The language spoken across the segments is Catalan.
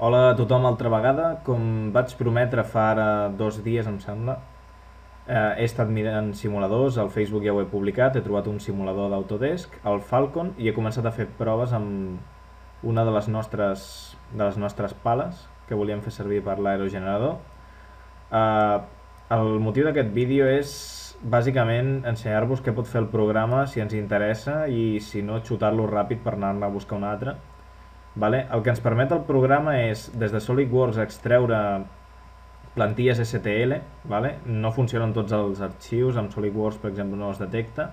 Hola a tothom altra vegada. Com vaig prometre fa ara 2 dies, em sembla, he estat mirant simuladors, al Facebook ja ho he publicat, he trobat un simulador d'Autodesk, el Falcon, i he començat a fer proves amb una de les nostres pales que volíem fer servir per l'aerogenerador. Eh, el motiu d'aquest vídeo és bàsicament ensenyar-vos què pot fer el programa si ens interessa i si no xutar-lo ràpid per anar-ne a buscar un altre. Vale? El que ens permet el programa és des de SolidWorks extreure plantilles STL, vale? No funcionen tots els arxius, amb SolidWorks per exemple no es detecta,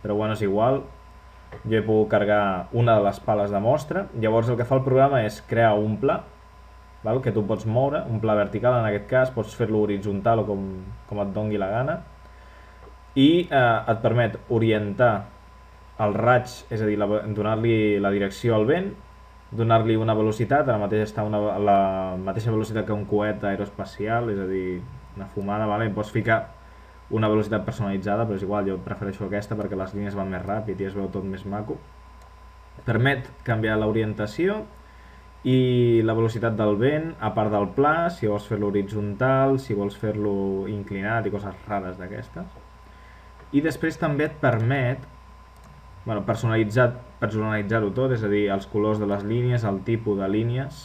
però bueno, és igual. Jo he pogut carregar una de les pales de mostra, llavors el que fa el programa és crear un pla, val? Que tu pots moure, un pla vertical en aquest cas, pots fer-lo horitzontal o com et dongui la gana, i et permet orientar el raig, és a dir, donar-li la direcció al vent, donar-li una velocitat, ara mateix està a la mateixa velocitat que un coet aeroespacial, és a dir, una fumada, vale? Pots ficar una velocitat personalitzada, però és igual, jo prefereixo aquesta perquè les línies van més ràpid i es veu tot més maco. Permet canviar l'orientació i la velocitat del vent, a part del pla, si vols fer-lo horitzontal, si vols fer-lo inclinat i coses rares d'aquestes. I després també et permet personalitzar-ho tot, és a dir, els colors de les línies, el tipus de línies,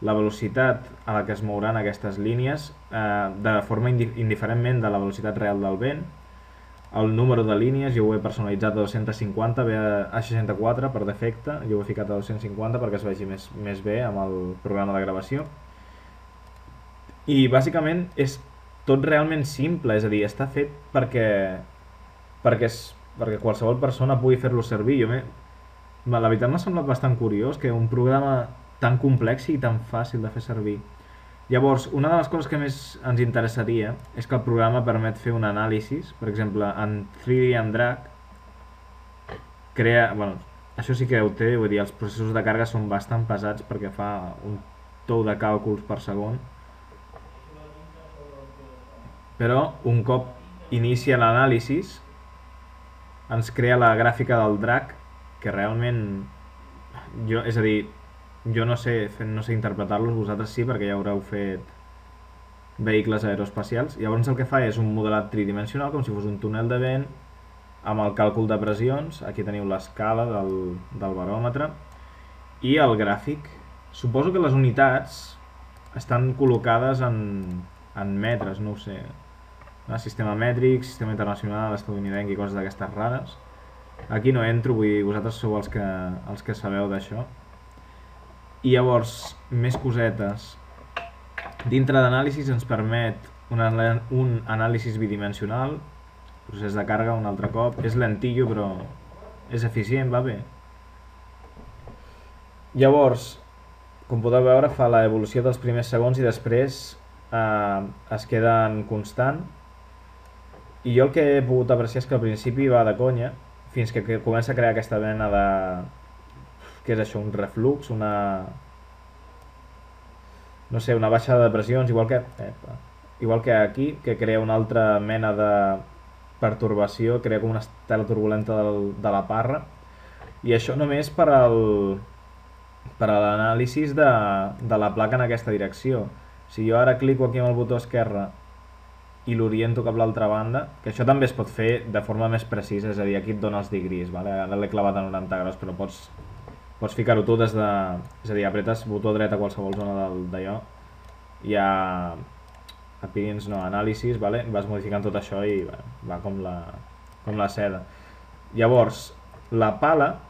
la velocitat a la que es mouran aquestes línies, de forma indiferentment de la velocitat real del vent, el número de línies, jo ho he personalitzat a 250, ve a 64 per defecte, jo ho he ficat a 250 perquè es vegi més bé amb el programa de gravació. I bàsicament és tot realment simple, és a dir, està fet perquè qualsevol persona pugui fer-lo servir. La veritat m'ha semblat bastant curiós que un programa tan complex sigui tan fàcil de fer servir. Llavors, una de les coses que més ens interessaria és que el programa permet fer un anàlisi, per exemple, en 3D and Drag, això sí que ho té, vull dir, els processos de càrrega són bastant pesats perquè fa un tou de càlculs per segon, però un cop inicia l'anàlisi ens crea la gràfica del drag, que realment és a dir, jo no sé interpretar-los, vosaltres sí, perquè ja haureu fet vehicles aeroespacials. Llavors el que fa és un modelat tridimensional, com si fos un túnel de vent, amb el càlcul de pressions. Aquí teniu l'escala del baròmetre i el gràfic. Suposo que les unitats estan col·locades en metres, no ho sé, sistema mètric, sistema internacional, estadounidenc i coses d'aquestes rares. Aquí no entro, vull dir, vosaltres sou els que sabeu d'això. I llavors, més cosetes. Dintre d'anàlisi ens permet un anàlisi bidimensional, procés de càrrega un altre cop. És lentillo, però és eficient, va bé. Llavors, com podeu veure, fa l'evolució dels primers segons i després es queda en constant. I jo el que he pogut apreciar és que al principi va de conya, fins que comença a crear aquesta mena de... què és això? Un reflux? No sé, una baixada de pressions, igual que aquí, que crea una altra mena de pertorbació, crea com una estela turbulenta de la parra. I això només per a l'anàlisi de la placa en aquesta direcció. Si jo ara clico aquí amb el botó esquerre i l'oriento cap a l'altra banda, que això també es pot fer de forma més precisa, és a dir, aquí et dona els degrees, vale? Ara l'he clavat a 90 graus, però pots ficar-ho tu des de... És a dir, apretes botó dret a qualsevol zona d'allò, hi ha appearance, no, anàlisis, vale? Vas modificant tot això i va com la seda. Llavors, la pala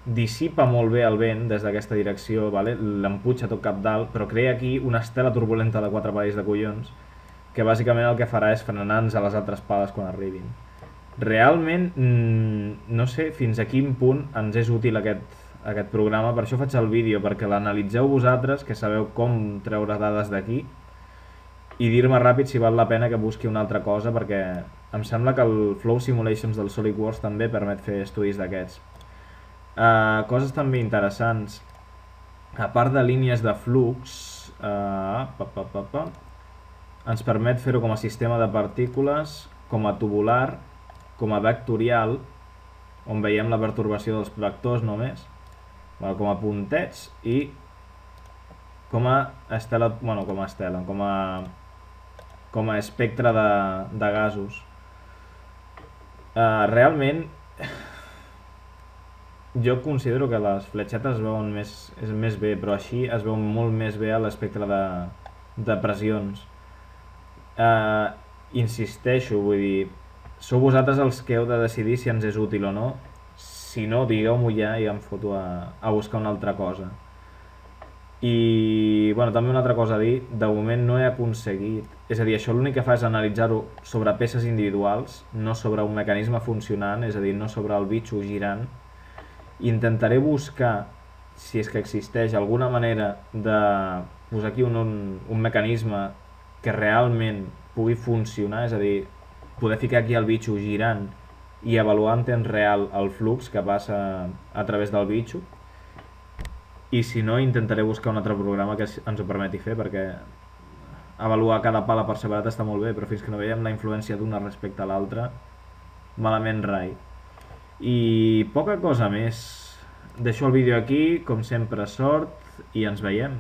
dissipa molt bé el vent des d'aquesta direcció, vale? L'empuja tot cap dalt, però crea aquí una estela turbulenta de 4 parells de collons, que bàsicament el que farà és frenar-nos a les altres pales quan arribin. Realment no sé fins a quin punt ens és útil aquest programa, per això faig el vídeo, perquè l'analitzeu vosaltres, que sabeu com treure dades d'aquí, i dir-me ràpid si val la pena que busqui una altra cosa, perquè em sembla que el Flow Simulations del SolidWorks també permet fer estudis d'aquests. Coses també interessants, a part de línies de flux, ens permet fer-ho com a sistema de partícules, com a tubular, com a vectorial, on veiem la pertorbació dels vectors només, com a puntets, i com a estela, bueno, com a espectre de gasos. Realment, jo considero que les fletxetes es veuen més bé, però així es veu molt més bé a l'espectre de pressions. Uh, Insisteixo, vull dir, sou vosaltres els que heu de decidir si ens és útil o no. Si no, digueu-m'ho ja i em foto a buscar una altra cosa. I bueno, també una altra cosa a dir, de moment no he aconseguit, és a dir, això l'únic que fa és analitzar-ho sobre peces individuals, no sobre un mecanisme funcionant, és a dir, no sobre el bitxo girant. Intentaré buscar, si és que existeix alguna manera de posar aquí un mecanisme que realment pugui funcionar, és a dir, poder ficar aquí el bitxo girant i avaluar en temps real el flux que passa a través del bitxo. I si no, intentaré buscar un altre programa que ens ho permeti fer, perquè avaluar cada pala per separat està molt bé, però fins que no veiem la influència d'una respecte a l'altra, malament rai. I poca cosa més. Deixo el vídeo aquí, com sempre, sort, i ens veiem.